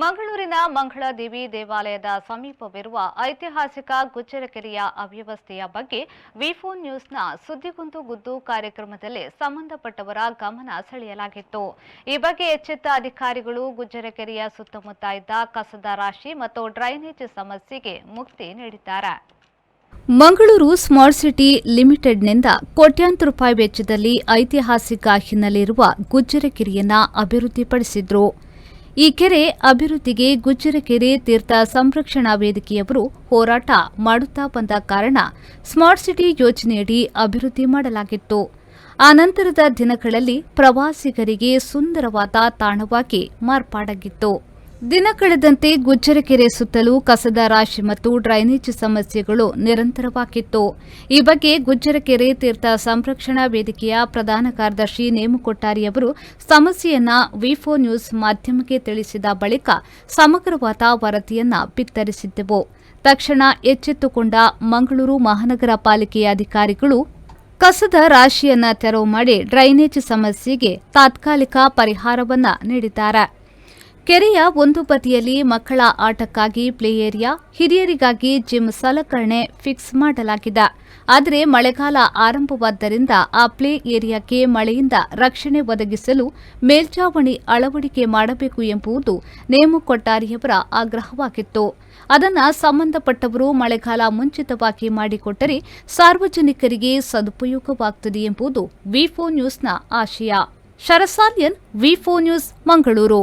ಮಂಗಳೂರಿನ ಮಂಗಳಾದೇವಿ ದೇವಾಲಯದ ಸಮೀಪವಿರುವ ಐತಿಹಾಸಿಕ ಗುಜ್ಜರಕೆರೆಯ ಅವ್ಯವಸ್ಥೆಯ ಬಗ್ಗೆ ವಿ4 ನ್ಯೂಸ್ನ ಸುದ್ದಿಗೊಂದು ಗುದ್ದು ಕಾರ್ಯಕ್ರಮದಲ್ಲಿ ಸಂಬಂಧಪಟ್ಟವರ ಗಮನ ಸೆಳೆಯಲಾಗಿತ್ತು. ಈ ಬಗ್ಗೆ ಎಚ್ಚೆತ್ತ ಅಧಿಕಾರಿಗಳು ಗುಜ್ಜರಕೆರೆಯ ಸುತ್ತಮುತ್ತ ಇದ್ದ ಕಸದ ರಾಶಿ ಮತ್ತು ಡ್ರೈನೇಜ್ ಸಮಸ್ಯೆಗೆ ಮುಕ್ತಿ ನೀಡಿದ್ದಾರೆ. ಮಂಗಳೂರು ಸ್ಮಾರ್ಟ್ ಸಿಟಿ ಲಿಮಿಟೆಡ್ನಿಂದ ಕೋಟ್ಯಾಂತರ ರೂಪಾಯಿ ವೆಚ್ಚದಲ್ಲಿ ಐತಿಹಾಸಿಕ ಹಿನ್ನೆಲೆ ಇರುವ ಗುಜ್ಜರಕೆರೆಯನ್ನ ಅಭಿವೃದ್ಧಿಪಡಿಸಿದ್ರು. ಈ ಕೆರೆ ಅಭಿವೃದ್ಧಿಗೆ ಗುಜ್ಜರಕೆರೆ ತೀರ್ಥ ಸಂರಕ್ಷಣಾ ವೇದಿಕೆಯವರು ಹೋರಾಟ ಮಾಡುತ್ತಾ ಬಂದ ಕಾರಣ ಸ್ಮಾರ್ಟ್ ಸಿಟಿ ಯೋಜನೆಯಡಿ ಅಭಿವೃದ್ಧಿ ಮಾಡಲಾಗಿತ್ತು. ಆನಂತರದ ದಿನಗಳಲ್ಲಿ ಪ್ರವಾಸಿಗರಿಗೆ ಸುಂದರವಾದ ತಾಣವಾಗಿ ಮಾರ್ಪಾಡಾಗಿತ್ತು. ದಿನ ಕಳೆದಂತೆ ಗುಜ್ಜರಕೆರೆ ಸುತ್ತಲೂ ಕಸದ ರಾಶಿ ಮತ್ತು ಡ್ರೈನೇಜ್ ಸಮಸ್ಯೆಗಳು ನಿರಂತರವಾಗಿತ್ತು. ಈ ಬಗ್ಗೆ ಗುಜ್ಜರಕೆರೆ ತೀರ್ಥ ಸಂರಕ್ಷಣಾ ವೇದಿಕೆಯ ಪ್ರಧಾನ ಕಾರ್ಯದರ್ಶಿ ನೇಮುಕೊಟ್ಟಾರಿಯವರು ಸಮಸ್ಯೆಯನ್ನ ವಿ4 ನ್ಯೂಸ್ ಮಾಧ್ಯಮಕ್ಕೆ ತಿಳಿಸಿದ ಬಳಿಕ ಸಮಗ್ರವಾದ ವರದಿಯನ್ನ ಬಿತ್ತರಿಸಿದ್ದೆವು. ತಕ್ಷಣ ಎಚ್ಚೆತ್ತುಕೊಂಡ ಮಂಗಳೂರು ಮಹಾನಗರ ಪಾಲಿಕೆಯ ಅಧಿಕಾರಿಗಳು ಕಸದ ರಾಶಿಯನ್ನ ತೆರವು ಮಾಡಿ ಡ್ರೈನೇಜ್ ಸಮಸ್ಯೆಗೆ ತಾತ್ಕಾಲಿಕ ಪರಿಹಾರವನ್ನ ನೀಡಿದ್ದಾರೆ. ಕೆರೆಯ ಒಂದು ಬದಿಯಲ್ಲಿ ಮಕ್ಕಳ ಆಟಕ್ಕಾಗಿ ಪ್ಲೇ ಏರಿಯಾ, ಹಿರಿಯರಿಗಾಗಿ ಜಿಮ್ ಸಲಕರಣೆ ಫಿಕ್ಸ್ ಮಾಡಲಾಗಿದೆ. ಆದರೆ ಮಳೆಗಾಲ ಆರಂಭವಾದ್ದರಿಂದ ಆ ಪ್ಲೇ ಏರಿಯಾಕ್ಕೆ ಮಳೆಯಿಂದ ರಕ್ಷಣೆ ಒದಗಿಸಲು ಮೇಲ್ಛಾವಣಿ ಅಳವಡಿಕೆ ಮಾಡಬೇಕು ಎಂಬುದು ನೇಮುಕೊಟ್ಟಾರಿಯವರ ಆಗ್ರಹವಾಗಿತ್ತು. ಅದನ್ನು ಸಂಬಂಧಪಟ್ಟವರು ಮಳೆಗಾಲ ಮುಂಚಿತವಾಗಿ ಮಾಡಿಕೊಟ್ಟರೆ ಸಾರ್ವಜನಿಕರಿಗೆ ಸದುಪಯೋಗವಾಗುತ್ತದೆ ಎಂಬುದು ವಿ4 ನ್ಯೂಸ್ನ ಆಶಯ. ಶರಸಾಲಿಯನ್, ವಿ4 ನ್ಯೂಸ್, ಮಂಗಳೂರು.